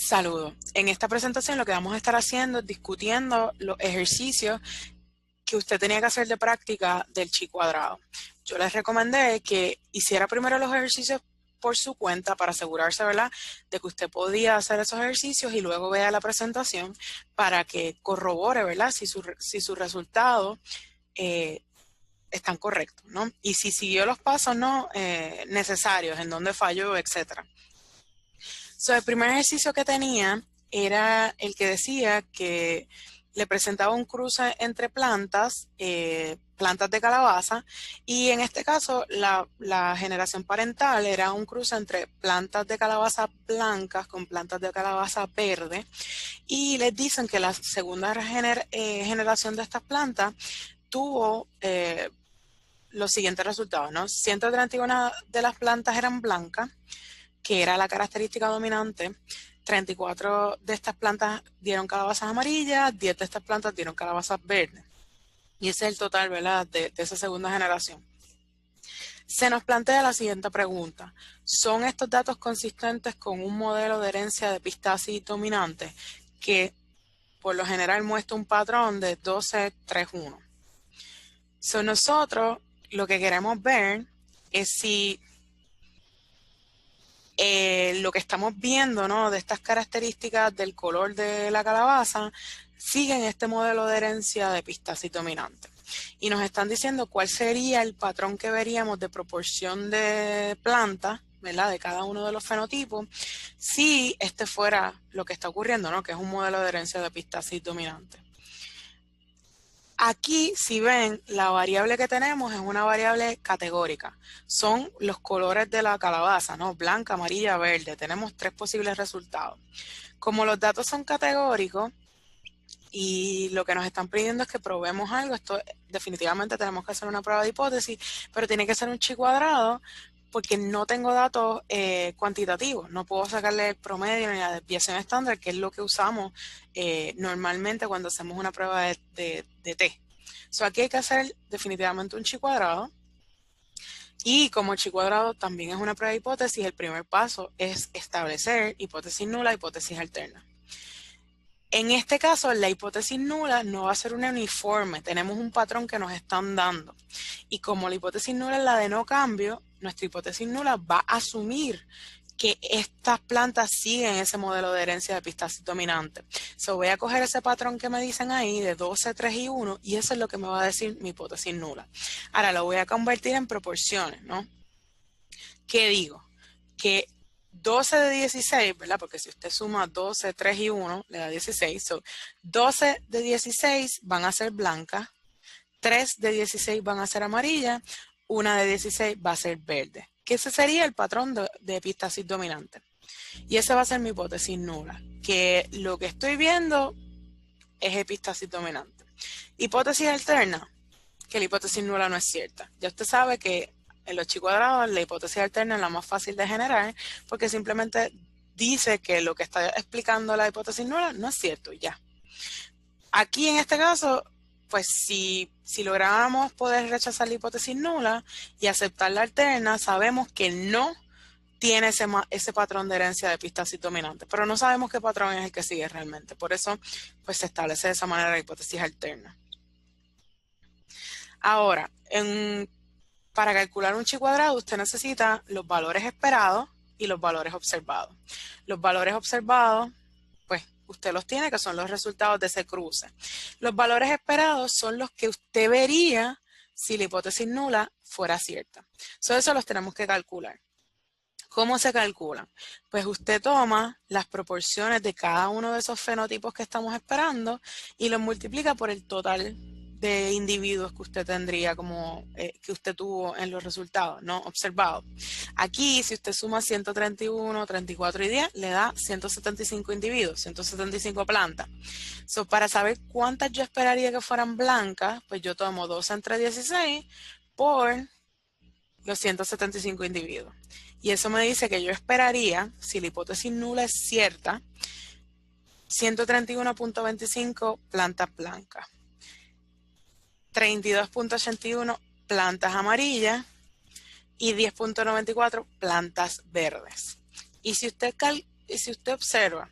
Saludos. En esta presentación lo que vamos a estar haciendo es discutiendo los ejercicios que usted tenía que hacer de práctica del chi cuadrado. Yo les recomendé que hiciera primero los ejercicios por su cuenta para asegurarse, ¿verdad?, de que usted podía hacer esos ejercicios y luego vea la presentación para que corrobore, ¿verdad?, si sus resultados están correctos, ¿no? Y si siguió los pasos no necesarios, en dónde falló, etcétera. El primer ejercicio que tenía era el que decía que le presentaba un cruce entre plantas, plantas de calabaza, y en este caso la generación parental era un cruce entre plantas de calabaza blancas con plantas de calabaza verde, y les dicen que la segunda generación de estas plantas tuvo los siguientes resultados, ¿no? 131 de las plantas eran blancas, que era la característica dominante. 34 de estas plantas dieron calabazas amarillas, 10 de estas plantas dieron calabazas verdes. Y ese es el total, ¿verdad?, de esa segunda generación. Se nos plantea la siguiente pregunta. ¿Son estos datos consistentes con un modelo de herencia de epistasis dominante que por lo general muestra un patrón de 12-3-1? Nosotros lo que queremos ver es si lo que estamos viendo, ¿no?, de estas características del color de la calabaza siguen este modelo de herencia de epistasis dominante. Y nos están diciendo cuál sería el patrón que veríamos de proporción de plantas, ¿verdad?, de cada uno de los fenotipos, si este fuera lo que está ocurriendo, ¿no?, que es un modelo de herencia de epistasis dominante. Aquí, si ven, la variable que tenemos es una variable categórica. Son los colores de la calabaza, ¿no? Blanca, amarilla, verde. Tenemos 3 posibles resultados. Como los datos son categóricos y lo que nos están pidiendo es que probemos algo, esto definitivamente tenemos que hacer una prueba de hipótesis, pero tiene que ser un chi cuadrado porque no tengo datos cuantitativos. No puedo sacarle el promedio ni la desviación estándar, que es lo que usamos normalmente cuando hacemos una prueba de T. Aquí hay que hacer definitivamente un chi cuadrado. Y como chi cuadrado también es una prueba de hipótesis, el primer paso es establecer hipótesis nula, hipótesis alterna. En este caso, la hipótesis nula no va a ser una uniforme, tenemos un patrón que nos están dando. Y como la hipótesis nula es la de no cambio, nuestra hipótesis nula va a asumir que estas plantas siguen ese modelo de herencia de epistasis dominante. Voy a coger ese patrón que me dicen ahí de 12, 3 y 1 y eso es lo que me va a decir mi hipótesis nula. Ahora lo voy a convertir en proporciones, ¿no? ¿Qué digo? Que 12 de 16, ¿verdad? Porque si usted suma 12, 3 y 1, le da 16. 12 de 16 van a ser blancas, 3 de 16 van a ser amarillas, 1 de 16 va a ser verde. Que ese sería el patrón de epistasis dominante. Y esa va a ser mi hipótesis nula, que lo que estoy viendo es epistasis dominante. Hipótesis alterna, que la hipótesis nula no es cierta. Ya usted sabe que en los chi cuadrados la hipótesis alterna es la más fácil de generar porque simplemente dice que lo que está explicando la hipótesis nula no es cierto, ya. Aquí en este caso, pues si lográramos poder rechazar la hipótesis nula y aceptar la alterna, sabemos que no tiene ese patrón de herencia de epistasis dominante, pero no sabemos qué patrón es el que sigue realmente. Por eso, pues se establece de esa manera la hipótesis alterna. Ahora, para calcular un chi cuadrado, usted necesita los valores esperados y los valores observados. Los valores observados, pues usted los tiene, que son los resultados de ese cruce. Los valores esperados son los que usted vería si la hipótesis nula fuera cierta. Eso los tenemos que calcular. ¿Cómo se calculan? Pues usted toma las proporciones de cada uno de esos fenotipos que estamos esperando y los multiplica por el total de individuos que usted tendría que usted tuvo en los resultados, ¿no?, observados. Aquí, si usted suma 131, 34 y 10, le da 175 individuos, 175 plantas. Para saber cuántas yo esperaría que fueran blancas, pues yo tomo 12 entre 16 por los 175 individuos. Y eso me dice que yo esperaría, si la hipótesis nula es cierta, 131.25 plantas blancas, 32.81 plantas amarillas y 10.94 plantas verdes. Y si usted si usted observa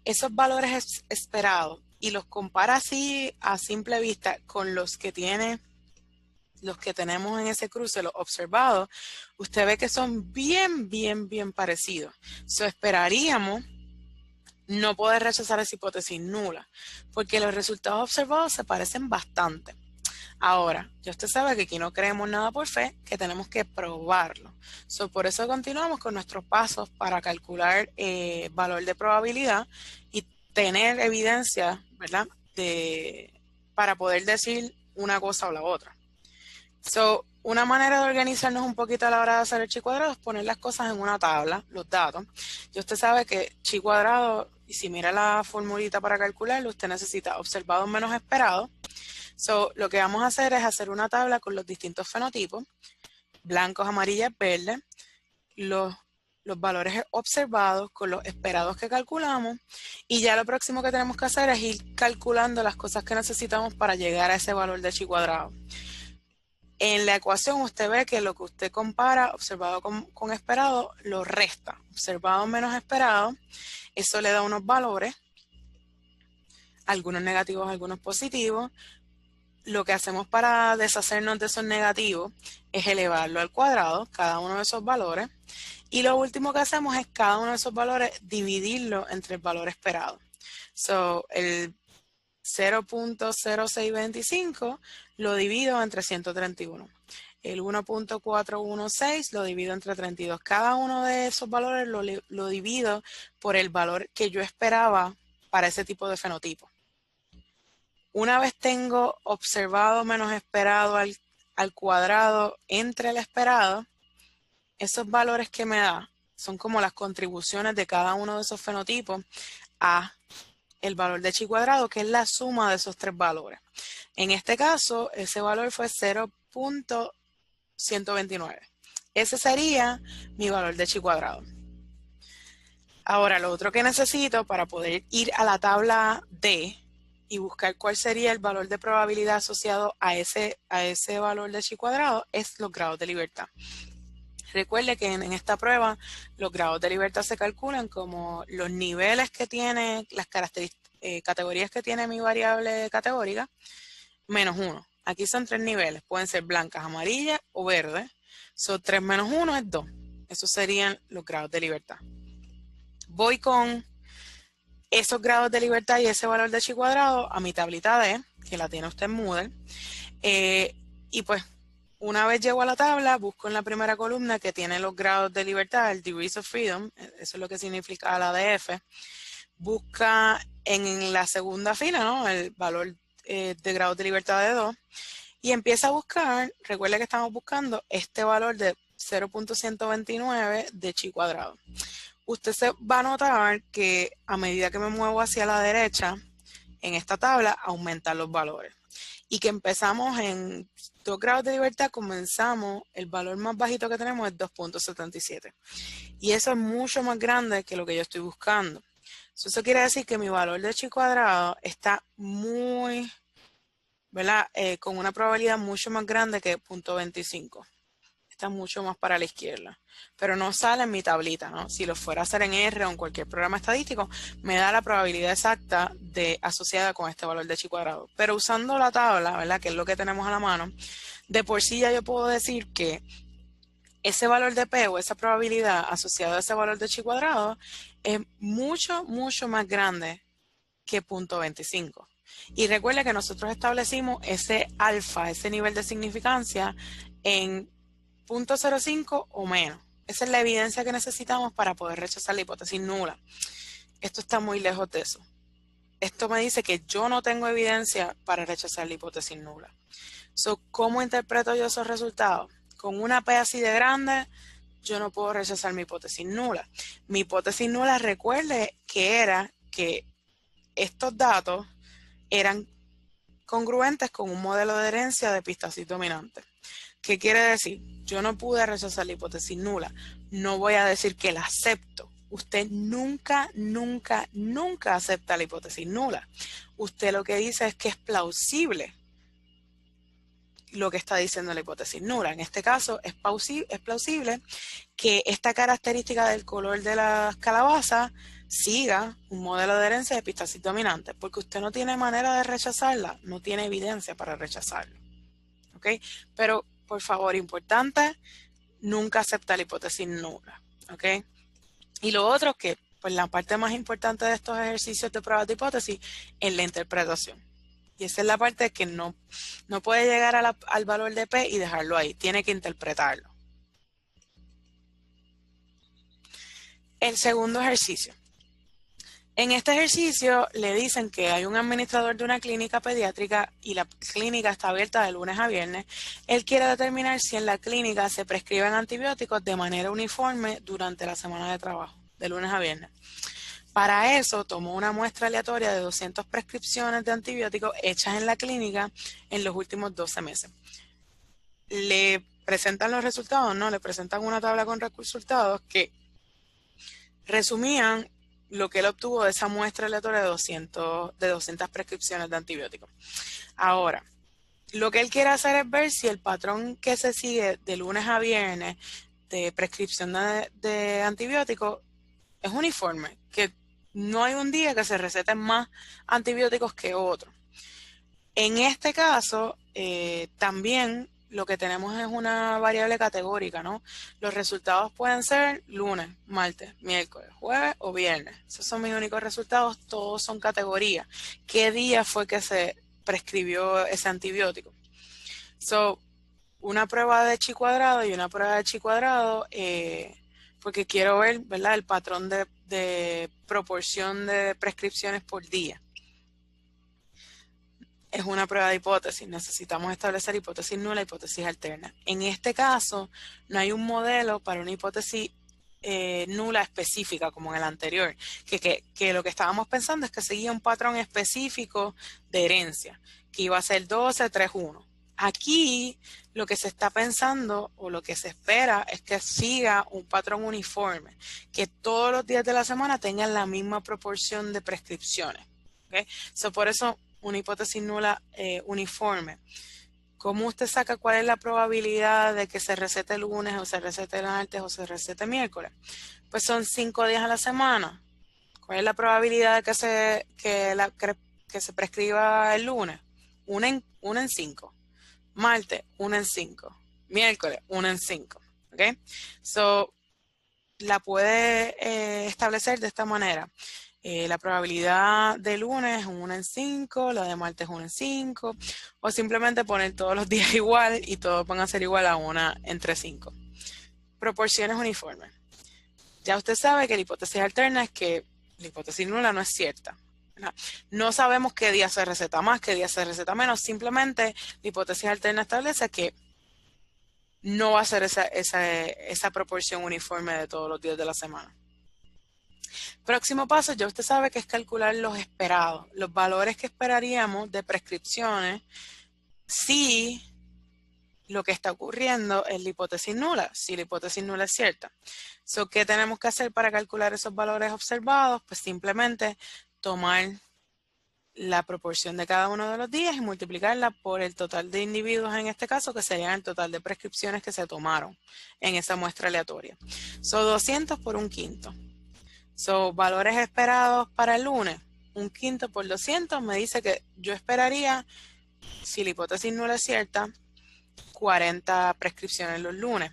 esos valores esperados y los compara así a simple vista con los que tenemos en ese cruce, los observados, usted ve que son bien parecidos. Esperaríamos no poder rechazar esa hipótesis nula, porque los resultados observados se parecen bastante. Ahora, ya usted sabe que aquí no creemos nada por fe, que tenemos que probarlo. Por eso continuamos con nuestros pasos para calcular valor de probabilidad y tener evidencia, ¿verdad?, para poder decir una cosa o la otra. Una manera de organizarnos un poquito a la hora de hacer el chi cuadrado es poner las cosas en una tabla, los datos. Y usted sabe que chi cuadrado, y si mira la formulita para calcularlo, usted necesita observados menos esperados. Lo que vamos a hacer es hacer una tabla con los distintos fenotipos, blancos, amarillas, verdes, los valores observados con los esperados que calculamos, y ya lo próximo que tenemos que hacer es ir calculando las cosas que necesitamos para llegar a ese valor de chi cuadrado. En la ecuación usted ve que lo que usted compara, observado con esperado, lo resta. Observado menos esperado, eso le da unos valores, algunos negativos, algunos positivos. Lo que hacemos para deshacernos de esos negativos es elevarlo al cuadrado, cada uno de esos valores. Y lo último que hacemos es cada uno de esos valores dividirlo entre el valor esperado. El 0.0625 lo divido entre 131. El 1.416 lo divido entre 32. Cada uno de esos valores lo divido por el valor que yo esperaba para ese tipo de fenotipo. Una vez tengo observado menos esperado al cuadrado entre el esperado, esos valores que me da son como las contribuciones de cada uno de esos fenotipos a el valor de chi cuadrado, que es la suma de esos tres valores. En este caso, ese valor fue 0.129. Ese sería mi valor de chi cuadrado. Ahora, lo otro que necesito para poder ir a la tabla D y buscar cuál sería el valor de probabilidad asociado a ese valor de chi cuadrado es los grados de libertad. Recuerde que en esta prueba los grados de libertad se calculan como los niveles que tiene, las categorías que tiene mi variable categórica, menos 1. Aquí son 3 niveles, pueden ser blancas, amarillas o verdes. 3 menos 1 es 2. Esos serían los grados de libertad. Voy con esos grados de libertad y ese valor de chi cuadrado a mi tablita D, que la tiene usted en Moodle. Y pues, una vez llego a la tabla, busco en la primera columna que tiene los grados de libertad, el degrees of freedom, eso es lo que significa la DF. Busca en la segunda fila, ¿no?, el valor de grados de libertad de 2. Y empieza a buscar, recuerde que estamos buscando este valor de 0.129 de chi cuadrado. Usted se va a notar que a medida que me muevo hacia la derecha, en esta tabla aumentan los valores. Y que empezamos en 2 grados de libertad, comenzamos, el valor más bajito que tenemos es 2.77. Y eso es mucho más grande que lo que yo estoy buscando. Eso quiere decir que mi valor de chi cuadrado está muy, ¿verdad?, con una probabilidad mucho más grande que 0.25. Está mucho más para la izquierda, pero no sale en mi tablita, ¿no? Si lo fuera a hacer en R o en cualquier programa estadístico, me da la probabilidad exacta asociada con este valor de chi cuadrado. Pero usando la tabla, ¿verdad?, que es lo que tenemos a la mano, de por sí ya yo puedo decir que ese valor de P o esa probabilidad asociada a ese valor de chi cuadrado es mucho más grande que 0.25. Y recuerde que nosotros establecimos ese alfa, ese nivel de significancia en 0.05 o menos. Esa es la evidencia que necesitamos para poder rechazar la hipótesis nula. Esto está muy lejos de eso. Esto me dice que yo no tengo evidencia para rechazar la hipótesis nula. ¿Cómo interpreto yo esos resultados? Con una P así de grande, yo no puedo rechazar mi hipótesis nula. Mi hipótesis nula, recuerde que era que estos datos eran congruentes con un modelo de herencia de epistasis dominante. ¿Qué quiere decir? Yo no pude rechazar la hipótesis nula. No voy a decir que la acepto. Usted nunca acepta la hipótesis nula. Usted lo que dice es que es plausible lo que está diciendo la hipótesis nula. En este caso, es plausible que esta característica del color de las calabazas siga un modelo de herencia de epistasis dominante, porque usted no tiene manera de rechazarla, no tiene evidencia para rechazarlo. ¿Ok? Pero, por favor, importante, nunca acepta la hipótesis nula. ¿Ok? Y lo otro es que, pues la parte más importante de estos ejercicios de pruebas de hipótesis es la interpretación. Y esa es la parte que no puede llegar al valor de P y dejarlo ahí, tiene que interpretarlo. El segundo ejercicio. En este ejercicio le dicen que hay un administrador de una clínica pediátrica y la clínica está abierta de lunes a viernes. Él quiere determinar si en la clínica se prescriben antibióticos de manera uniforme durante la semana de trabajo, de lunes a viernes. Para eso tomó una muestra aleatoria de 200 prescripciones de antibióticos hechas en la clínica en los últimos 12 meses. Le presentan los resultados, ¿no? Le presentan una tabla con resultados que resumían lo que él obtuvo de esa muestra aleatoria de 200 prescripciones de antibióticos. Ahora, lo que él quiere hacer es ver si el patrón que se sigue de lunes a viernes de prescripción de antibióticos es uniforme, que no hay un día que se receten más antibióticos que otro. En este caso, también lo que tenemos es una variable categórica, ¿no? Los resultados pueden ser lunes, martes, miércoles, jueves o viernes. Esos son mis únicos resultados, todos son categorías. ¿Qué día fue que se prescribió ese antibiótico? Una prueba de chi cuadrado y una prueba de chi cuadrado, porque quiero ver, ¿verdad?, el patrón de proporción de prescripciones por día. Es una prueba de hipótesis, necesitamos establecer hipótesis nula, hipótesis alterna. En este caso, no hay un modelo para una hipótesis nula específica como en el anterior, que lo que estábamos pensando es que seguía un patrón específico de herencia, que iba a ser 12, 3, 1. Aquí lo que se está pensando o lo que se espera es que siga un patrón uniforme, que todos los días de la semana tengan la misma proporción de prescripciones. ¿Okay? Por eso una hipótesis nula uniforme. ¿Cómo usted saca cuál es la probabilidad de que se recete el lunes o se recete el martes o se recete miércoles? Pues son 5 días a la semana. ¿Cuál es la probabilidad de que se prescriba el lunes? 1 en 5. Martes, 1 en 5. Miércoles, 1 en 5. ¿Ok? La puede establecer de esta manera. La probabilidad de lunes es 1 en 5, la de martes es 1 en 5, o simplemente poner todos los días igual y todos van a ser igual a 1 entre 5. Proporciones uniformes. Ya usted sabe que la hipótesis alterna es que la hipótesis nula no es cierta. No sabemos qué día se receta más, qué día se receta menos, simplemente la hipótesis alterna establece que no va a ser esa proporción uniforme de todos los días de la semana. Próximo paso, ya usted sabe que es calcular los esperados, los valores que esperaríamos de prescripciones si lo que está ocurriendo es la hipótesis nula, si la hipótesis nula es cierta. ¿Qué tenemos que hacer para calcular esos valores observados? Pues simplemente tomar la proporción de cada uno de los días y multiplicarla por el total de individuos, en este caso, que serían el total de prescripciones que se tomaron en esa muestra aleatoria. 200 por 1/5. Valores esperados para el lunes, 1/5 por 200 me dice que yo esperaría, si la hipótesis nula es cierta, 40 prescripciones los lunes.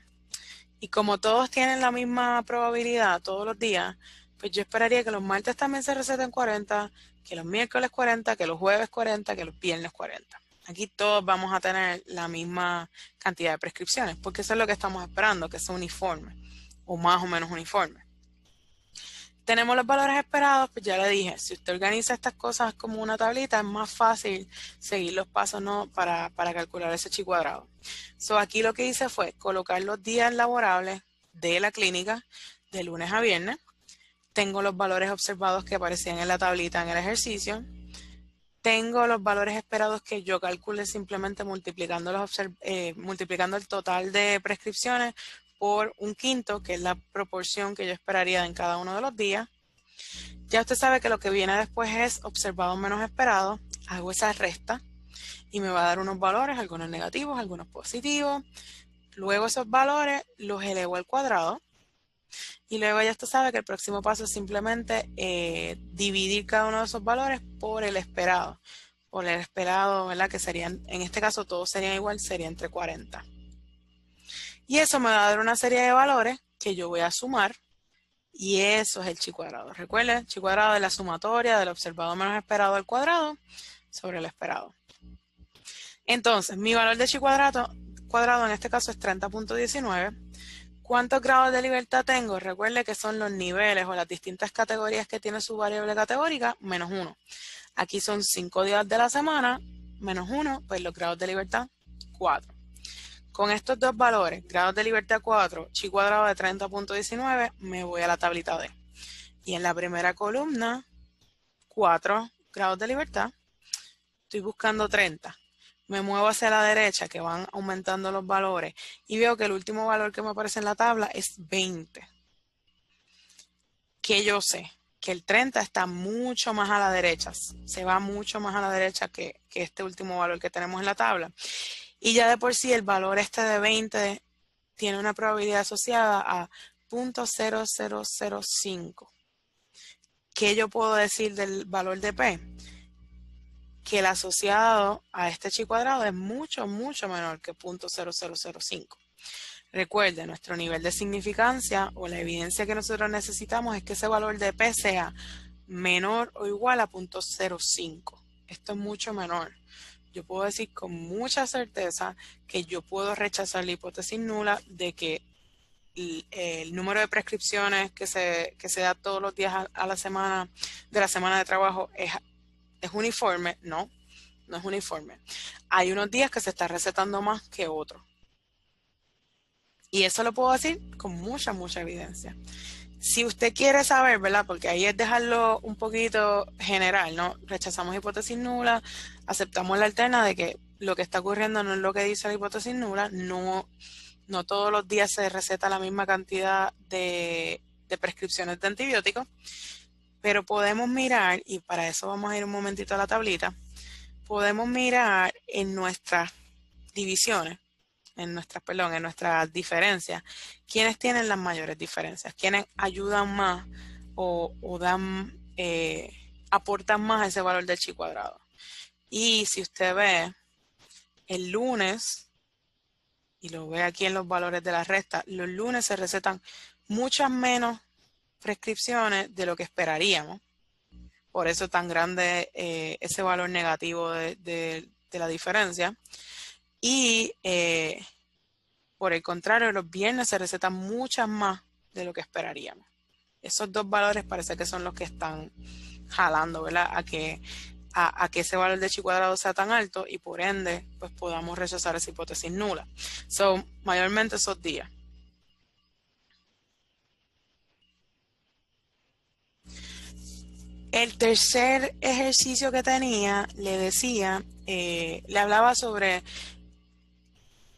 Y como todos tienen la misma probabilidad todos los días, pues yo esperaría que los martes también se receten 40, que los miércoles 40, que los jueves 40, que los viernes 40. Aquí todos vamos a tener la misma cantidad de prescripciones, porque eso es lo que estamos esperando, que sea uniforme, o más o menos uniforme. Tenemos los valores esperados, pues ya le dije, si usted organiza estas cosas como una tablita, es más fácil seguir los pasos, ¿no?, para calcular ese chi cuadrado. Aquí lo que hice fue colocar los días laborables de la clínica de lunes a viernes. Tengo los valores observados que aparecían en la tablita en el ejercicio. Tengo los valores esperados que yo calculé simplemente multiplicando el total de prescripciones por 1/5, que es la proporción que yo esperaría en cada uno de los días. Ya usted sabe que lo que viene después es observado menos esperado. Hago esa resta y me va a dar unos valores, algunos negativos, algunos positivos. Luego esos valores los elevo al cuadrado Y luego ya usted sabe que el próximo paso es simplemente dividir cada uno de esos valores por el esperado. Por el esperado, ¿verdad? Que serían, en este caso todos serían igual, sería entre 40. Y eso me va a dar una serie de valores que yo voy a sumar. Y eso es el chi cuadrado. Recuerden, chi cuadrado es la sumatoria del observado menos esperado al cuadrado sobre el esperado. Entonces, mi valor de chi cuadrado en este caso es 30.19. ¿Cuántos grados de libertad tengo? Recuerde que son los niveles o las distintas categorías que tiene su variable categórica menos 1. Aquí son 5 días de la semana, menos 1, pues los grados de libertad, 4. Con estos dos valores, grados de libertad 4, chi cuadrado de 30.19, me voy a la tablita D. Y en la primera columna, 4 grados de libertad, estoy buscando 30. Me muevo hacia la derecha, que van aumentando los valores, y veo que el último valor que me aparece en la tabla es 20. Que yo sé que el 30 está mucho más a la derecha, se va mucho más a la derecha que este último valor que tenemos en la tabla. Y ya de por sí el valor este de 20 tiene una probabilidad asociada a 0.0005. ¿Qué yo puedo decir del valor de P? Que el asociado a este chi cuadrado es mucho, mucho menor que 0.0005. Recuerde, nuestro nivel de significancia o la evidencia que nosotros necesitamos es que ese valor de P sea menor o igual a 0.05. Esto es mucho menor. Yo puedo decir con mucha certeza que yo puedo rechazar la hipótesis nula de que el número de prescripciones que se da todos los días a la semana de la semana de trabajo es uniforme. No es uniforme. Hay unos días que se está recetando más que otros. Y eso lo puedo decir con mucha, mucha evidencia. Si usted quiere saber, ¿verdad? Porque ahí es dejarlo un poquito general, ¿no? Rechazamos hipótesis nula, aceptamos la alterna de que lo que está ocurriendo no es lo que dice la hipótesis nula, no todos los días se receta la misma cantidad de prescripciones de antibióticos, pero podemos mirar, y para eso vamos a ir un momentito a la tablita, podemos mirar en nuestras divisiones, en nuestras diferencias, quiénes tienen las mayores diferencias, quiénes ayudan más o aportan más a ese valor del chi cuadrado. Y si usted ve el lunes, y lo ve aquí en los valores de la resta, los lunes se recetan muchas menos prescripciones de lo que esperaríamos. Por eso tan grande ese valor negativo de la diferencia. Y por el contrario, los viernes se recetan muchas más de lo que esperaríamos. Esos dos valores parece que son los que están jalando, ¿verdad? A que ese valor de chi cuadrado sea tan alto y por ende pues podamos rechazar esa hipótesis nula. Son mayormente esos días. El tercer ejercicio que tenía, le decía, le hablaba sobre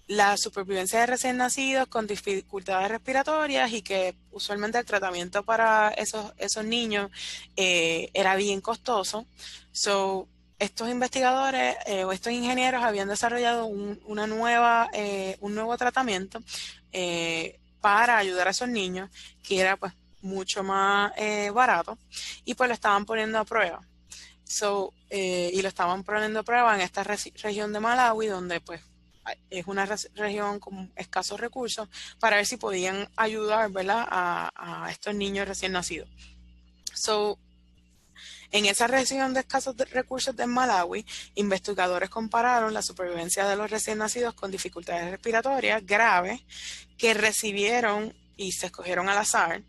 la supervivencia de recién nacidos con dificultades respiratorias y que usualmente el tratamiento para esos niños era bien costoso. Estos investigadores o estos ingenieros habían desarrollado un nuevo tratamiento para ayudar a esos niños, que era pues mucho más barato, y pues lo estaban poniendo a prueba. Y lo estaban poniendo a prueba en esta región de Malawi, donde pues es una región con escasos recursos, para ver si podían ayudar, ¿verdad?, a estos niños recién nacidos. En esa región de escasos recursos de Malawi, investigadores compararon la supervivencia de los recién nacidos con dificultades respiratorias graves que recibieron y se escogieron al azar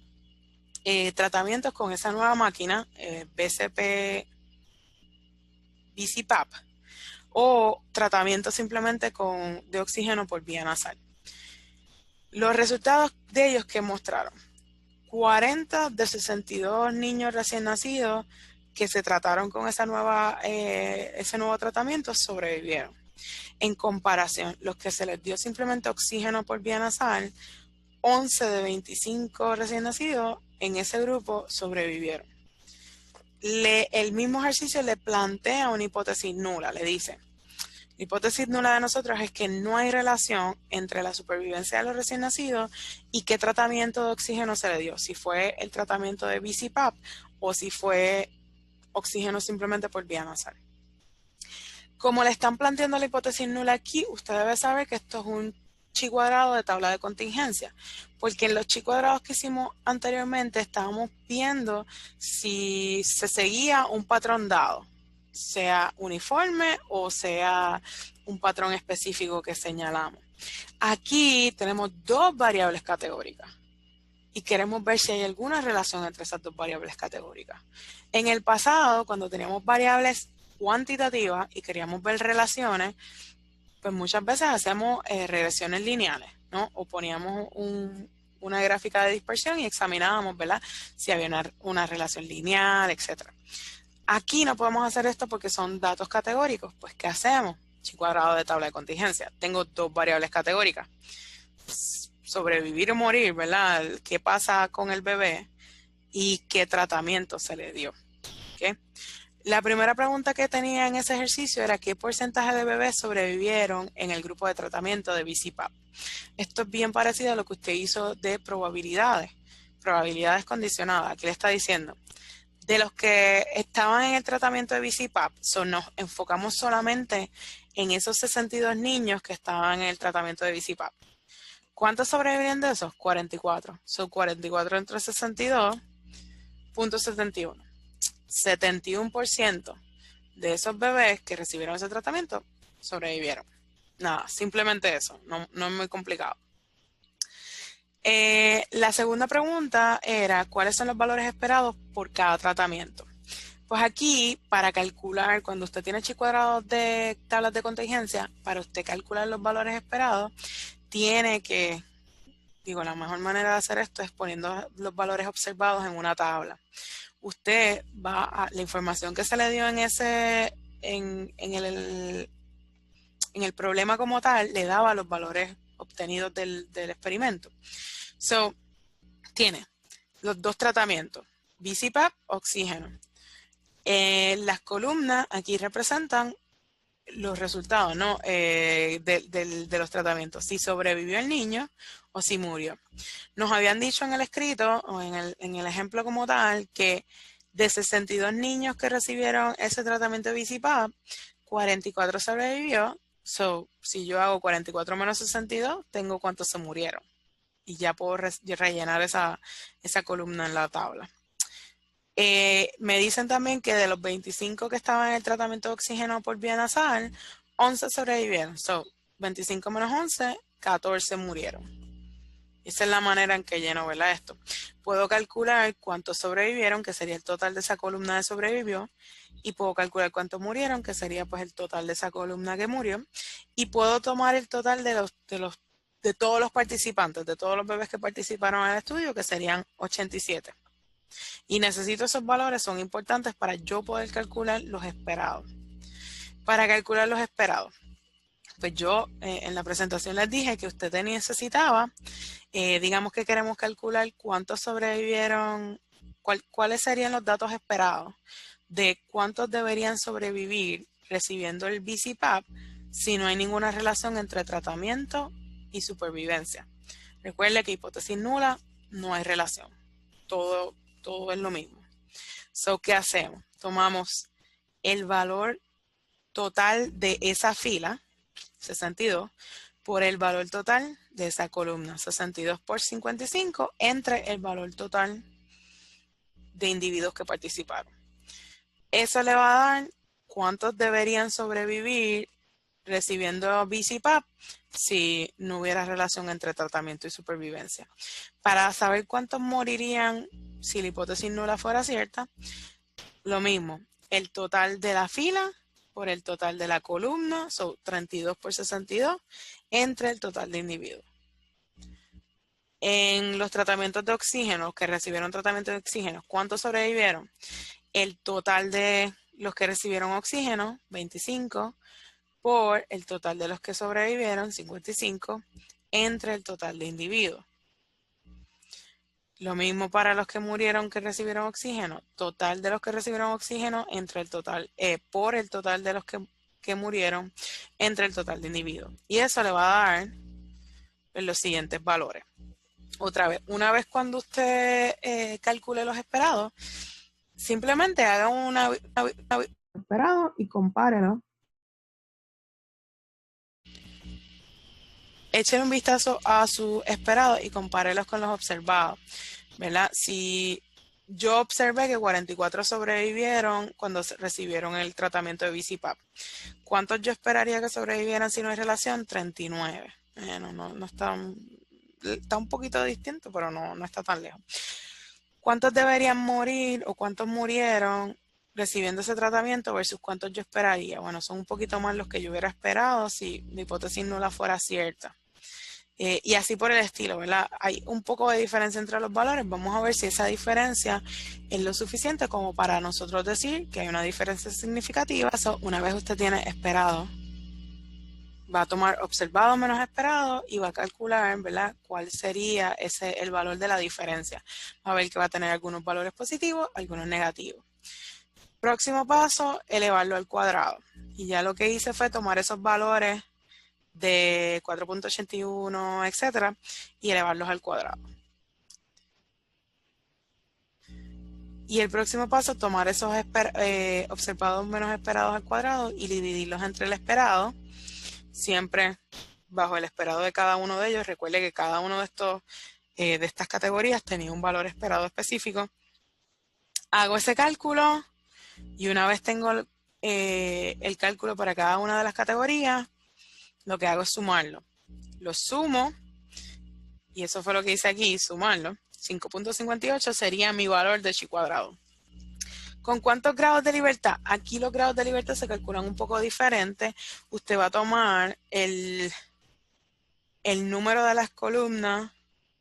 tratamientos con esa nueva máquina, BCPAP, o tratamientos simplemente de oxígeno por vía nasal. Los resultados de ellos que mostraron: 40 de 62 niños recién nacidos que se trataron con ese nuevo tratamiento sobrevivieron. En comparación, los que se les dio simplemente oxígeno por vía nasal, 11 de 25 recién nacidos en ese grupo sobrevivieron. El mismo ejercicio le plantea una hipótesis nula, le dice: La hipótesis nula de nosotros es que no hay relación entre la supervivencia de los recién nacidos y qué tratamiento de oxígeno se le dio, si fue el tratamiento de BCPAP o si fue oxígeno simplemente por vía nasal. Como le están planteando la hipótesis nula aquí, usted debe saber que esto es un chi cuadrado de tabla de contingencia, porque en los chi cuadrados que hicimos anteriormente estábamos viendo si se seguía un patrón dado, sea uniforme o sea un patrón específico que señalamos. Aquí tenemos dos variables categóricas y queremos ver si hay alguna relación entre esas dos variables categóricas. En el pasado, cuando teníamos variables cuantitativas y queríamos ver relaciones, pues muchas veces hacemos regresiones lineales, ¿no? O poníamos una gráfica de dispersión y examinábamos, ¿verdad? Si había una relación lineal, etc. Aquí no podemos hacer esto porque son datos categóricos. Pues, ¿qué hacemos? Chi cuadrado de tabla de contingencia. Tengo dos variables categóricas. Sobrevivir o morir, ¿verdad? ¿Qué pasa con el bebé y qué tratamiento se le dio? ¿Okay? La primera pregunta que tenía en ese ejercicio era qué porcentaje de bebés sobrevivieron en el grupo de tratamiento de BCPAP. Esto es bien parecido a lo que usted hizo de probabilidades condicionadas. Aquí le está diciendo, de los que estaban en el tratamiento de BCPAP, nos enfocamos solamente en esos 62 niños que estaban en el tratamiento de BCPAP. ¿Cuántos sobreviven de esos? 44. Son 44 entre 62.71. 71% de esos bebés que recibieron ese tratamiento sobrevivieron. Nada, simplemente eso, no es muy complicado. La segunda pregunta era, ¿cuáles son los valores esperados por cada tratamiento? Pues aquí, para calcular, cuando usted tiene chi cuadrados de tablas de contingencia, para usted calcular los valores esperados, tiene que, la mejor manera de hacer esto es poniendo los valores observados en una tabla. Usted va a la información que se le dio en el problema como tal, le daba los valores obtenidos del experimento. So, tiene los dos tratamientos, BCPAP, oxígeno. Las columnas aquí representan los resultados, ¿no? de los tratamientos, si sobrevivió el niño o si murió. Nos habían dicho en el escrito o en el ejemplo como tal que de 62 niños que recibieron ese tratamiento de BCPAP, 44 sobrevivió. So, si yo hago 44 menos 62, tengo cuántos se murieron. Y ya puedo rellenar esa columna en la tabla. Me dicen también que de los 25 que estaban en el tratamiento de oxígeno por vía nasal, 11 sobrevivieron. So, 25 menos 11, 14 murieron. Esa es la manera en que lleno, ¿verdad? Esto. Puedo calcular cuántos sobrevivieron, que sería el total de esa columna de sobrevivió, y puedo calcular cuántos murieron, que sería pues el total de esa columna que murió, y puedo tomar el total de todos los participantes, de todos los bebés que participaron en el estudio, que serían 87. Y necesito esos valores, son importantes para yo poder calcular los esperados. Para calcular los esperados, pues yo en la presentación les dije que usted necesitaba, digamos que queremos calcular cuántos sobrevivieron, cuáles serían los datos esperados de cuántos deberían sobrevivir recibiendo el BCPAP si no hay ninguna relación entre tratamiento y supervivencia. Recuerde que hipótesis nula, no hay relación. Todo es lo mismo. So, ¿qué hacemos? Tomamos el valor total de esa fila, 62, por el valor total de esa columna, 62 por 55, entre el valor total de individuos que participaron. Eso le va a dar cuántos deberían sobrevivir recibiendo BCPAP si no hubiera relación entre tratamiento y supervivencia. Para saber cuántos morirían si la hipótesis nula fuera cierta, lo mismo, el total de la fila por el total de la columna, son 32 por 62, entre el total de individuos. En los tratamientos de oxígeno, que recibieron tratamiento de oxígeno, ¿cuántos sobrevivieron? El total de los que recibieron oxígeno, 25, por el total de los que sobrevivieron, 55, entre el total de individuos. Lo mismo para los que murieron que recibieron oxígeno. Total de los que recibieron oxígeno entre el total, por el total de los que que murieron entre el total de individuos. Y eso le va a dar los siguientes valores. Otra vez, una vez cuando usted calcule los esperados, simplemente haga una esperado y compárelo. Échale un vistazo a sus esperados y compárelos con los observados, ¿verdad? Si yo observé que 44 sobrevivieron cuando recibieron el tratamiento de VC-PAP, ¿cuántos yo esperaría que sobrevivieran si no hay relación? 39. No está un poquito distinto, pero no está tan lejos. ¿Cuántos deberían morir o cuántos murieron recibiendo ese tratamiento versus cuántos yo esperaría? Bueno, son un poquito más los que yo hubiera esperado si mi hipótesis nula fuera cierta. Y así por el estilo, ¿verdad? Hay un poco de diferencia entre los valores. Vamos a ver si esa diferencia es lo suficiente como para nosotros decir que hay una diferencia significativa. Una vez usted tiene esperado, va a tomar observado menos esperado y va a calcular, ¿verdad?, cuál sería el valor de la diferencia. Va a ver que va a tener algunos valores positivos, algunos negativos. Próximo paso, elevarlo al cuadrado. Y ya lo que hice fue tomar esos valores de 4.81, etcétera, y elevarlos al cuadrado. Y el próximo paso, tomar esos observados menos esperados al cuadrado y dividirlos entre el esperado, siempre bajo el esperado de cada uno de ellos. Recuerde que cada uno de estas categorías tenía un valor esperado específico. Hago ese cálculo y una vez tengo el cálculo para cada una de las categorías, lo que hago es sumarlo. Lo sumo, y eso fue lo que hice aquí, sumarlo. 5.58 sería mi valor de chi cuadrado. ¿Con cuántos grados de libertad? Aquí los grados de libertad se calculan un poco diferente. Usted va a tomar el número de las columnas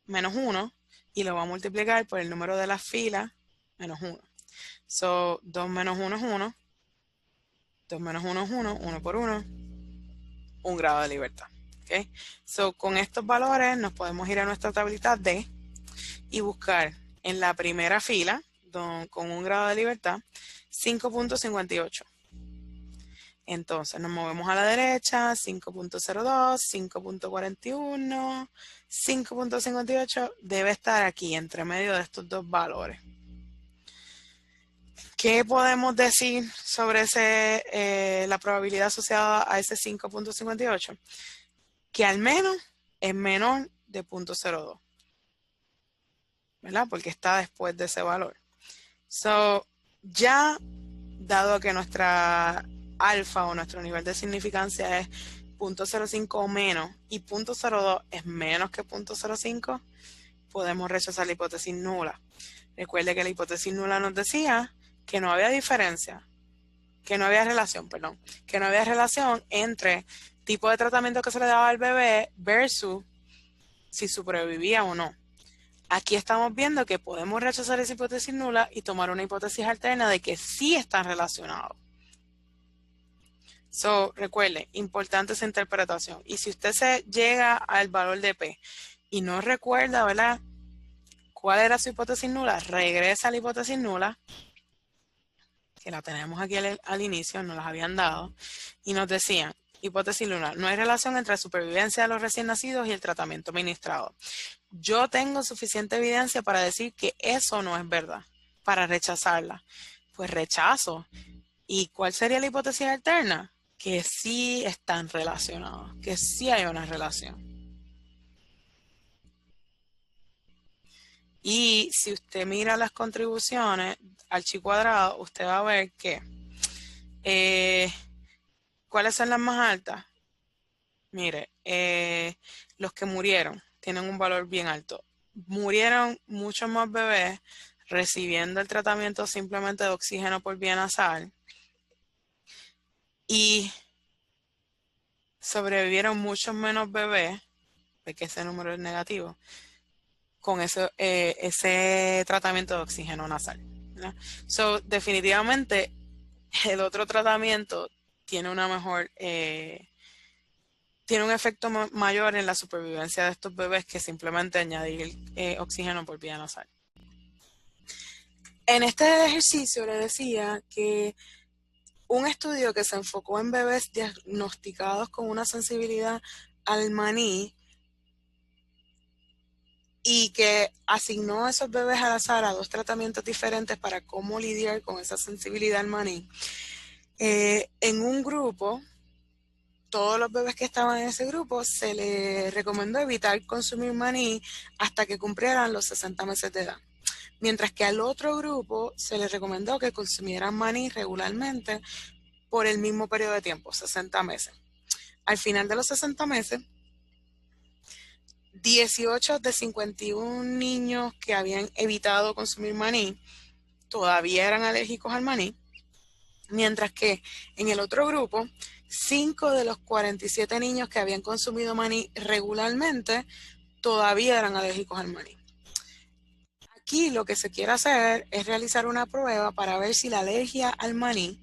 menos 1 y lo va a multiplicar por el número de las filas menos 1. So, 2 menos 1 es 1. 2 menos 1 es 1. 1 por 1. 1 grado de libertad. ¿Okay? So, con estos valores nos podemos ir a nuestra tablita D y buscar en la primera fila, con 1 grado de libertad, 5.58. Entonces nos movemos a la derecha, 5.02, 5.41, 5.58 debe estar aquí entre medio de estos dos valores. ¿Qué podemos decir sobre la probabilidad asociada a ese 5.58? Que al menos es menor de 0.02, ¿verdad? Porque está después de ese valor. So, ya dado que nuestra alfa o nuestro nivel de significancia es 0.05 o menos y 0.02 es menos que 0.05, podemos rechazar la hipótesis nula. Recuerde que la hipótesis nula nos decía que no había diferencia, que no había relación entre tipo de tratamiento que se le daba al bebé versus si sobrevivía o no. Aquí estamos viendo que podemos rechazar esa hipótesis nula y tomar una hipótesis alterna de que sí están relacionados. So, recuerde, importante esa interpretación. Y si usted se llega al valor de P y no recuerda, ¿verdad?, cuál era su hipótesis nula, regresa a la hipótesis nula, que la tenemos aquí al inicio, nos las habían dado, y nos decían, hipótesis nula, no hay relación entre la supervivencia de los recién nacidos y el tratamiento administrado. Yo tengo suficiente evidencia para decir que eso no es verdad, para rechazarla. Pues rechazo. ¿Y cuál sería la hipótesis alterna? Que sí están relacionados, que sí hay una relación. Y si usted mira las contribuciones al chi cuadrado, usted va a ver que ¿cuáles son las más altas? Mire, los que murieron tienen un valor bien alto. Murieron muchos más bebés recibiendo el tratamiento simplemente de oxígeno por vía nasal y sobrevivieron muchos menos bebés, porque ese número es negativo, con ese tratamiento de oxígeno nasal, ¿verdad? So, definitivamente el otro tratamiento tiene una mejor, tiene un efecto mayor en la supervivencia de estos bebés que simplemente añadir oxígeno por vía nasal. En este ejercicio le decía que un estudio que se enfocó en bebés diagnosticados con una sensibilidad al maní y que asignó a esos bebés al azar a 2 tratamientos diferentes para cómo lidiar con esa sensibilidad al maní. En un grupo, todos los bebés que estaban en ese grupo se les recomendó evitar consumir maní hasta que cumplieran los 60 meses de edad. Mientras que al otro grupo se les recomendó que consumieran maní regularmente por el mismo periodo de tiempo, 60 meses. Al final de los 60 meses, 18 de 51 niños que habían evitado consumir maní todavía eran alérgicos al maní, mientras que en el otro grupo, 5 de los 47 niños que habían consumido maní regularmente todavía eran alérgicos al maní. Aquí lo que se quiere hacer es realizar una prueba para ver si la alergia al maní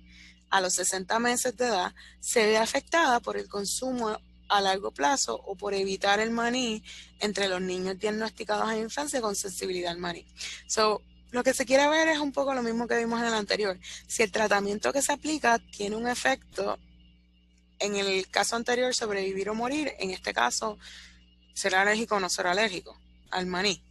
a los 60 meses de edad se ve afectada por el consumo a largo plazo o por evitar el maní entre los niños diagnosticados en infancia con sensibilidad al maní. Lo que se quiere ver es un poco lo mismo que vimos en el anterior. Si el tratamiento que se aplica tiene un efecto, en el caso anterior, sobrevivir o morir, en este caso, ¿será alérgico o no será alérgico al maní?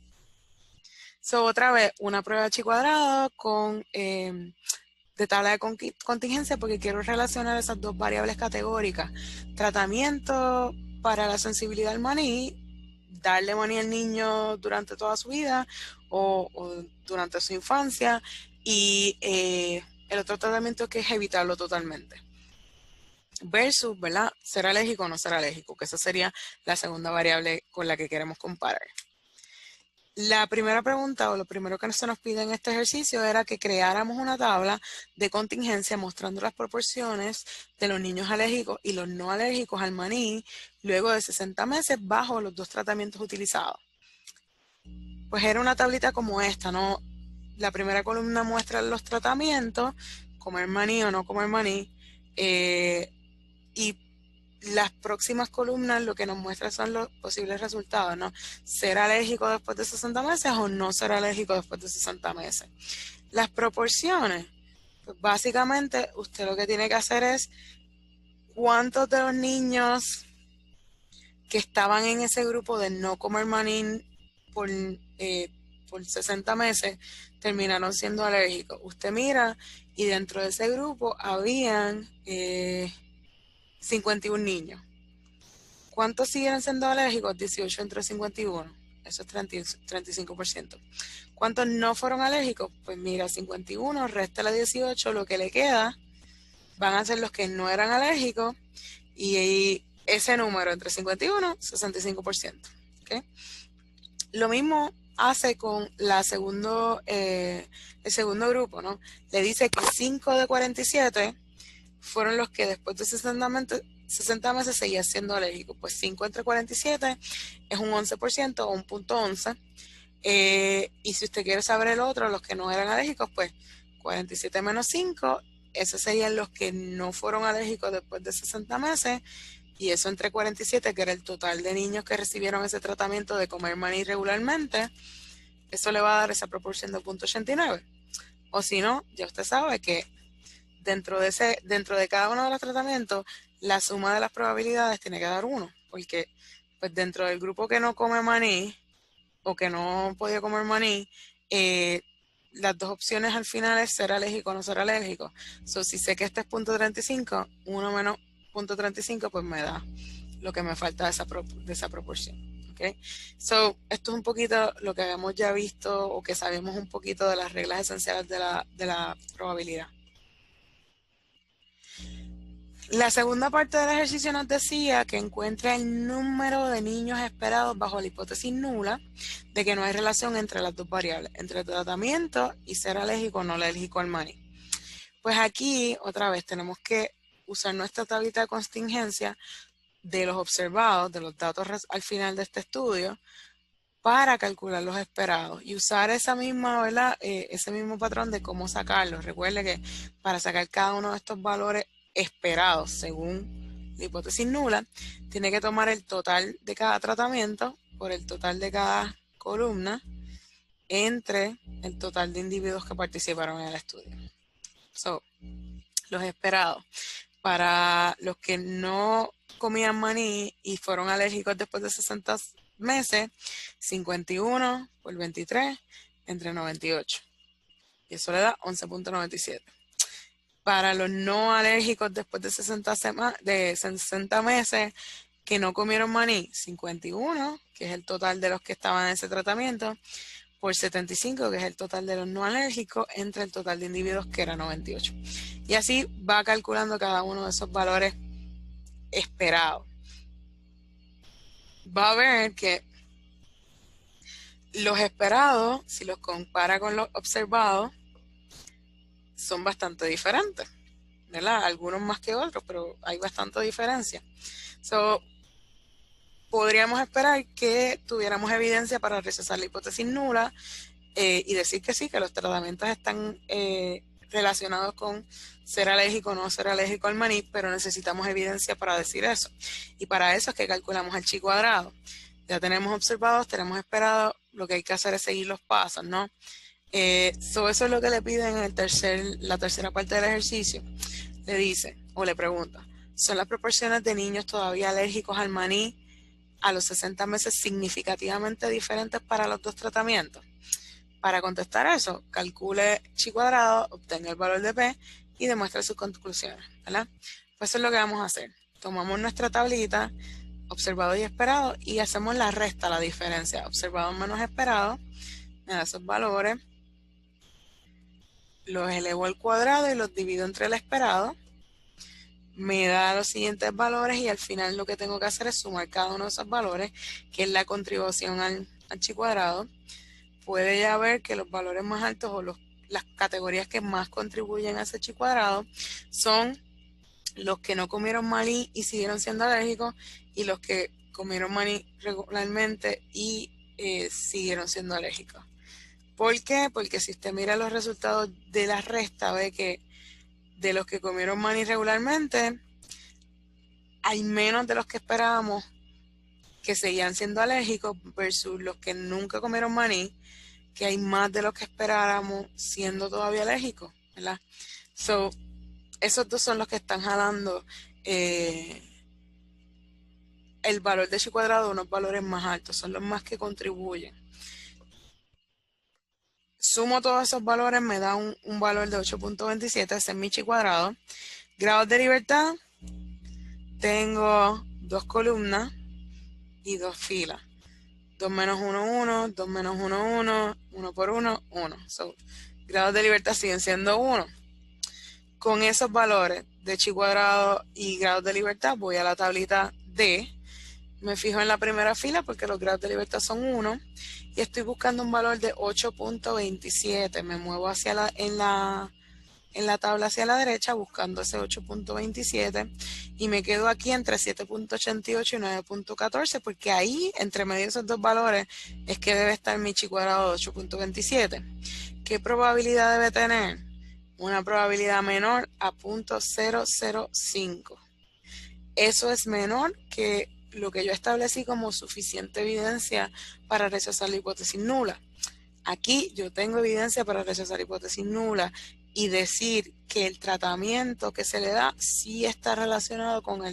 Otra vez, una prueba de chi cuadrado con de tabla de contingencia, porque quiero relacionar esas 2 variables categóricas. Tratamiento para la sensibilidad al maní, darle maní al niño durante toda su vida o durante su infancia, y el otro tratamiento que es evitarlo totalmente. Versus, ¿verdad? ¿Ser alérgico o no ser alérgico? Que esa sería la segunda variable con la que queremos comparar. La primera pregunta o lo primero que se nos pide en este ejercicio era que creáramos una tabla de contingencia mostrando las proporciones de los niños alérgicos y los no alérgicos al maní luego de 60 meses bajo los 2 tratamientos utilizados. Pues era una tablita como esta, ¿no? La primera columna muestra los tratamientos, comer maní o no comer maní, y las próximas columnas lo que nos muestra son los posibles resultados, ¿no? ¿Ser alérgico después de 60 meses o no ser alérgico después de 60 meses? Las proporciones, pues básicamente usted lo que tiene que hacer es cuántos de los niños que estaban en ese grupo de no comer maní por 60 meses terminaron siendo alérgicos. Usted mira y dentro de ese grupo habían 51 niños. ¿Cuántos siguen siendo alérgicos? 18 entre 51. Eso es 35%. ¿Cuántos no fueron alérgicos? Pues mira, 51, réstale 18, lo que le queda van a ser los que no eran alérgicos, y ese número entre 51, 65%. ¿Okay? Lo mismo hace con el segundo grupo, ¿no? Le dice que 5 de 47 fueron los que después de 60 meses seguían siendo alérgicos. Pues 5 entre 47 es un 11% o un punto 11. Y si usted quiere saber el otro, los que no eran alérgicos, pues 47 menos 5, esos serían los que no fueron alérgicos después de 60 meses. Y eso entre 47, que era el total de niños que recibieron ese tratamiento de comer maní regularmente, eso le va a dar esa proporción de 0.89. O si no, ya usted sabe que dentro de cada uno de los tratamientos, la suma de las probabilidades tiene que dar 1, porque pues dentro del grupo que no come maní o que no podía comer maní, las 2 opciones al final es ser alérgico o no ser alérgico. Si sé que este es 0.35, 1 menos 0.35, pues me da lo que me falta de esa proporción. ¿Okay? Esto es un poquito lo que habíamos ya visto o que sabemos un poquito de las reglas esenciales de la probabilidad. La segunda parte del ejercicio nos decía que encuentre el número de niños esperados bajo la hipótesis nula de que no hay relación entre las 2 variables, entre el tratamiento y ser alérgico o no alérgico al maní. Pues aquí, otra vez, tenemos que usar nuestra tablita de contingencia de los observados, de los datos al final de este estudio, para calcular los esperados y usar esa misma, ¿verdad? Ese mismo patrón de cómo sacarlos. Recuerde que para sacar cada uno de estos valores esperados según la hipótesis nula, tiene que tomar el total de cada tratamiento por el total de cada columna entre el total de individuos que participaron en el estudio. Los esperados. Para los que no comían maní y fueron alérgicos después de 60 meses, 51 por 23, entre 98. Y eso le da 11.97. Para los no alérgicos después de 60 meses que no comieron maní, 51, que es el total de los que estaban en ese tratamiento, por 75, que es el total de los no alérgicos, entre el total de individuos, que era 98. Y así va calculando cada uno de esos valores esperados. Va a ver que los esperados, si los compara con los observados, son bastante diferentes, ¿verdad? Algunos más que otros, pero hay bastante diferencia. Podríamos esperar que tuviéramos evidencia para rechazar la hipótesis nula y decir que sí, que los tratamientos están relacionados con ser alérgico o no ser alérgico al maní, pero necesitamos evidencia para decir eso. Y para eso es que calculamos el chi cuadrado. Ya tenemos observados, tenemos esperado, lo que hay que hacer es seguir los pasos, ¿no? Eso es lo que le piden en la tercera parte del ejercicio. Le dice o le pregunta, ¿son las proporciones de niños todavía alérgicos al maní a los 60 meses significativamente diferentes para los dos tratamientos? Para contestar eso, calcule chi cuadrado, obtenga el valor de P y demuestre sus conclusiones, ¿verdad? Pues eso es lo que vamos a hacer. Tomamos nuestra tablita, observado y esperado, y hacemos la resta, la diferencia. Observado menos esperado, me da esos valores, los elevo al cuadrado y los divido entre el esperado. Me da los siguientes valores y al final lo que tengo que hacer es sumar cada uno de esos valores, que es la contribución al chi cuadrado. Puede ya ver que los valores más altos o las categorías que más contribuyen a ese chi cuadrado son los que no comieron maní y siguieron siendo alérgicos y los que comieron maní regularmente y siguieron siendo alérgicos. ¿Por qué? Porque si usted mira los resultados de la resta, ve que de los que comieron maní regularmente, hay menos de los que esperábamos que seguían siendo alérgicos versus los que nunca comieron maní, que hay más de los que esperáramos siendo todavía alérgicos, ¿verdad? Esos dos son los que están jalando el valor de chi cuadrado, unos valores más altos, son los más que contribuyen. Sumo todos esos valores, me da un valor de 8.27, ese es mi chi cuadrado. Grados de libertad, tengo dos columnas y dos filas. 2 menos 1, 1, 2 menos 1, 1, 1 por 1, 1. Grados de libertad siguen siendo 1. Con esos valores de chi cuadrado y grados de libertad voy a la tablita D. Me fijo en la primera fila porque los grados de libertad son 1 y estoy buscando un valor de 8.27. Me muevo en la tabla hacia la derecha buscando ese 8.27 y me quedo aquí entre 7.88 y 9.14 porque ahí, entre medio de esos dos valores, es que debe estar mi chi cuadrado de 8.27. ¿Qué probabilidad debe tener? Una probabilidad menor a 0.005. Eso es menor que lo que yo establecí como suficiente evidencia para rechazar la hipótesis nula. Aquí yo tengo evidencia para rechazar la hipótesis nula y decir que el tratamiento que se le da sí está relacionado con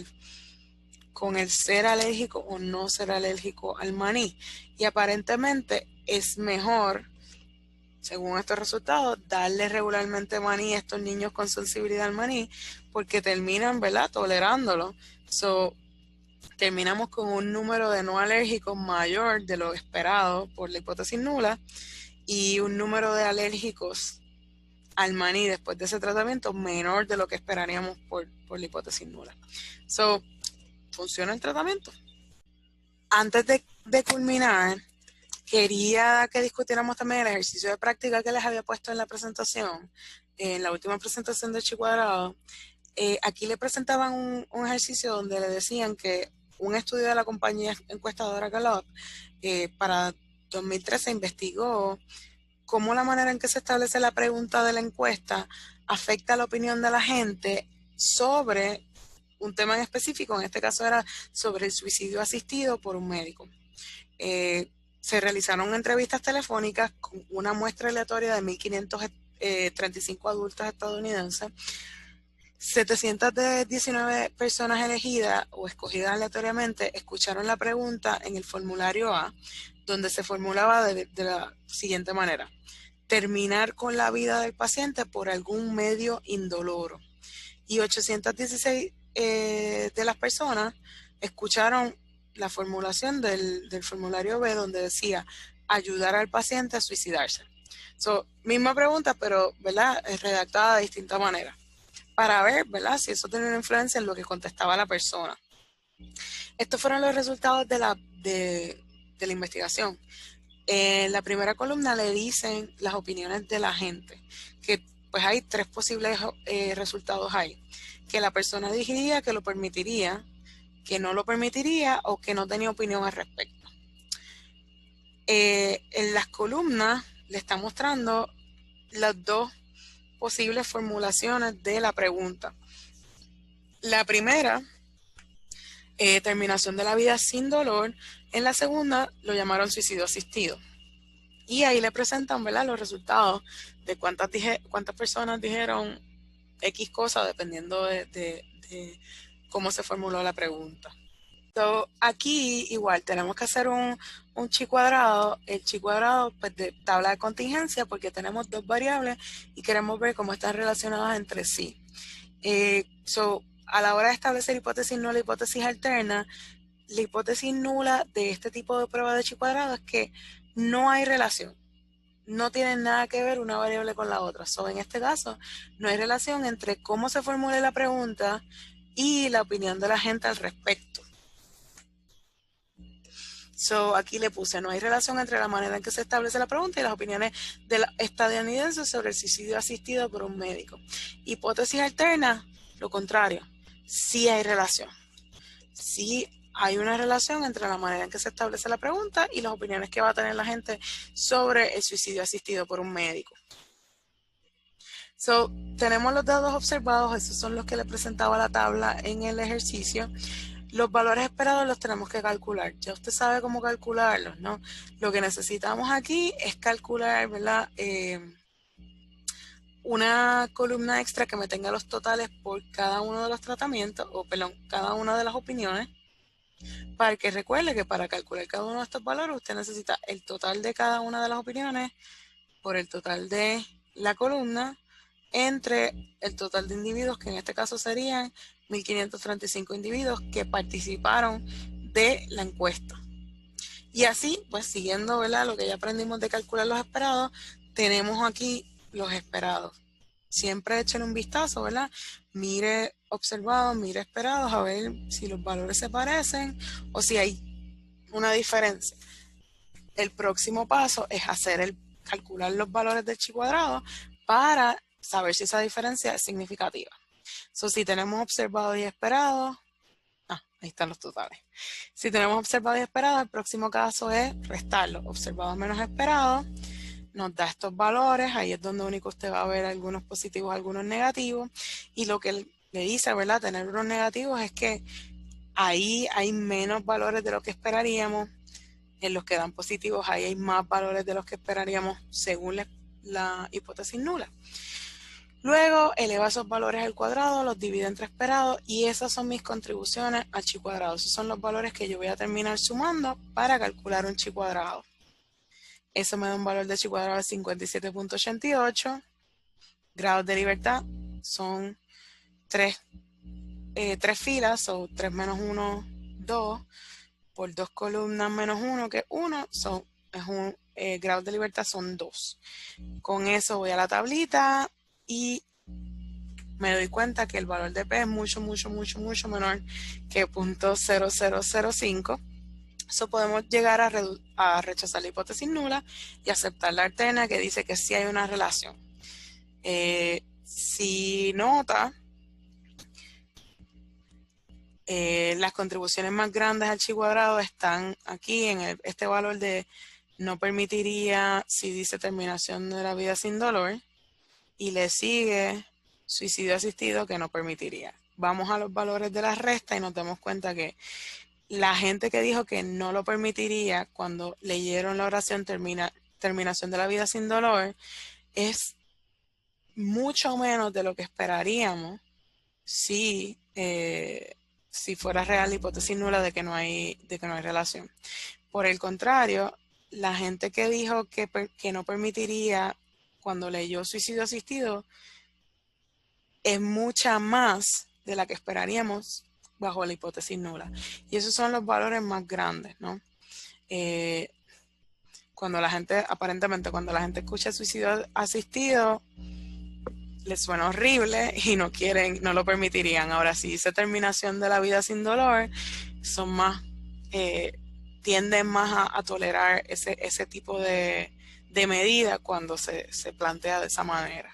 el ser alérgico o no ser alérgico al maní. Y aparentemente es mejor, según estos resultados, darle regularmente maní a estos niños con sensibilidad al maní porque terminan, ¿verdad?, tolerándolo. Terminamos con un número de no alérgicos mayor de lo esperado por la hipótesis nula y un número de alérgicos al maní después de ese tratamiento menor de lo que esperaríamos por la hipótesis nula. ¿Funciona el tratamiento? Antes de culminar, quería que discutiéramos también el ejercicio de práctica que les había puesto en la presentación, en la última presentación de chi cuadrado. Aquí le presentaban un ejercicio donde le decían que un estudio de la compañía encuestadora Gallup para 2013 investigó cómo la manera en que se establece la pregunta de la encuesta afecta la opinión de la gente sobre un tema en específico. En este caso era sobre el suicidio asistido por un médico. Se realizaron entrevistas telefónicas con una muestra aleatoria de 1.535 adultos estadounidenses 719 personas elegidas o escogidas aleatoriamente escucharon la pregunta en el formulario A, donde se formulaba de la siguiente manera: terminar con la vida del paciente por algún medio indoloro. Y 816 de las personas escucharon la formulación del formulario B, donde decía ayudar al paciente a suicidarse. Misma pregunta, pero ¿verdad? Es redactada de distinta manera, para ver, ¿verdad?, si eso tiene una influencia en lo que contestaba la persona. Estos fueron los resultados de la investigación. En la primera columna le dicen las opiniones de la gente, que pues hay tres posibles resultados ahí: que la persona diría que lo permitiría, que no lo permitiría o que no tenía opinión al respecto. En las columnas le está mostrando las dos posibles formulaciones de la pregunta. La primera, terminación de la vida sin dolor. En la segunda lo llamaron suicidio asistido. Y ahí le presentan, ¿verdad?, los resultados de cuántas personas dijeron X cosa, dependiendo de cómo se formuló la pregunta. Aquí igual tenemos que hacer un chi cuadrado. El chi cuadrado, pues, de tabla de contingencia, porque tenemos dos variables y queremos ver cómo están relacionadas entre sí. A la hora de establecer hipótesis nula e hipótesis alterna, la hipótesis nula de este tipo de prueba de chi cuadrado es que no hay relación. No tienen nada que ver una variable con la otra. En este caso, no hay relación entre cómo se formule la pregunta y la opinión de la gente al respecto. Aquí le puse: no hay relación entre la manera en que se establece la pregunta y las opiniones de los estadounidenses sobre el suicidio asistido por un médico. Hipótesis alterna, lo contrario. Sí hay relación. Sí hay una relación entre la manera en que se establece la pregunta y las opiniones que va a tener la gente sobre el suicidio asistido por un médico. Tenemos los datos observados, esos son los que le presentaba la tabla en el ejercicio. Los valores esperados los tenemos que calcular. Ya usted sabe cómo calcularlos, ¿no? Lo que necesitamos aquí es calcular, ¿verdad?, una columna extra que me tenga los totales por cada uno de los tratamientos, cada una de las opiniones, para que recuerde que para calcular cada uno de estos valores usted necesita el total de cada una de las opiniones por el total de la columna entre el total de individuos, que en este caso serían 1.535 individuos que participaron de la encuesta. Y así, pues siguiendo, ¿verdad?, lo que ya aprendimos de calcular los esperados, tenemos aquí los esperados. Siempre echen un vistazo, ¿verdad? Mire observados, mire esperados, a ver si los valores se parecen o si hay una diferencia. El próximo paso es calcular los valores del chi cuadrado para saber si esa diferencia es significativa. Si tenemos observados y esperados, ahí están los totales. Si tenemos observados y esperados, el próximo caso es restarlos. Observados menos esperados nos da estos valores. Ahí es donde único usted va a ver algunos positivos, algunos negativos. Y lo que le dice, ¿verdad?, tener unos negativos es que ahí hay menos valores de lo que esperaríamos. En los que dan positivos, ahí hay más valores de los que esperaríamos según la hipótesis nula. Luego eleva esos valores al cuadrado, los divide entre esperados y esas son mis contribuciones al chi cuadrado. Esos son los valores que yo voy a terminar sumando para calcular un chi cuadrado. Eso me da un valor de chi cuadrado de 57.88. Grados de libertad son tres filas, o 3 menos 1, 2, por 2 columnas menos 1, que es 1, grados de libertad son 2. Con eso voy a la tablita y me doy cuenta que el valor de P es mucho menor que 0.0005. Podemos llegar a rechazar la hipótesis nula y aceptar la alterna, que dice que sí hay una relación. Si nota, las contribuciones más grandes al chi cuadrado están aquí en este valor de no permitiría, si dice terminación de la vida sin dolor, y le sigue suicidio asistido, que no permitiría. Vamos a los valores de la resta y nos damos cuenta que la gente que dijo que no lo permitiría cuando leyeron la oración terminación de la vida sin dolor es mucho menos de lo que esperaríamos si fuera real la hipótesis nula de que no hay relación. Por el contrario, la gente que dijo que no permitiría cuando leyó suicidio asistido es mucha más de la que esperaríamos bajo la hipótesis nula. Y esos son los valores más grandes, ¿no? Aparentemente, cuando la gente escucha suicidio asistido, les suena horrible y no lo permitirían. Ahora, si dice terminación de la vida sin dolor, son más, tienden más a tolerar ese tipo de medida cuando se plantea de esa manera.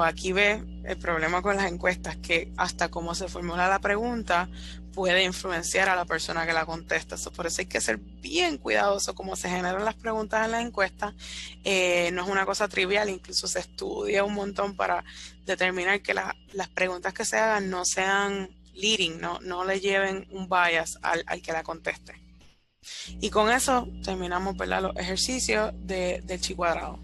Aquí ve el problema con las encuestas, que hasta cómo se formula la pregunta puede influenciar a la persona que la contesta. Por eso hay que ser bien cuidadoso cómo se generan las preguntas en las encuestas. No es una cosa trivial, incluso se estudia un montón para determinar que las preguntas que se hagan no sean leading, no le lleven un bias al que la conteste. Y con eso terminamos, ¿verdad?, los ejercicios del chi cuadrado.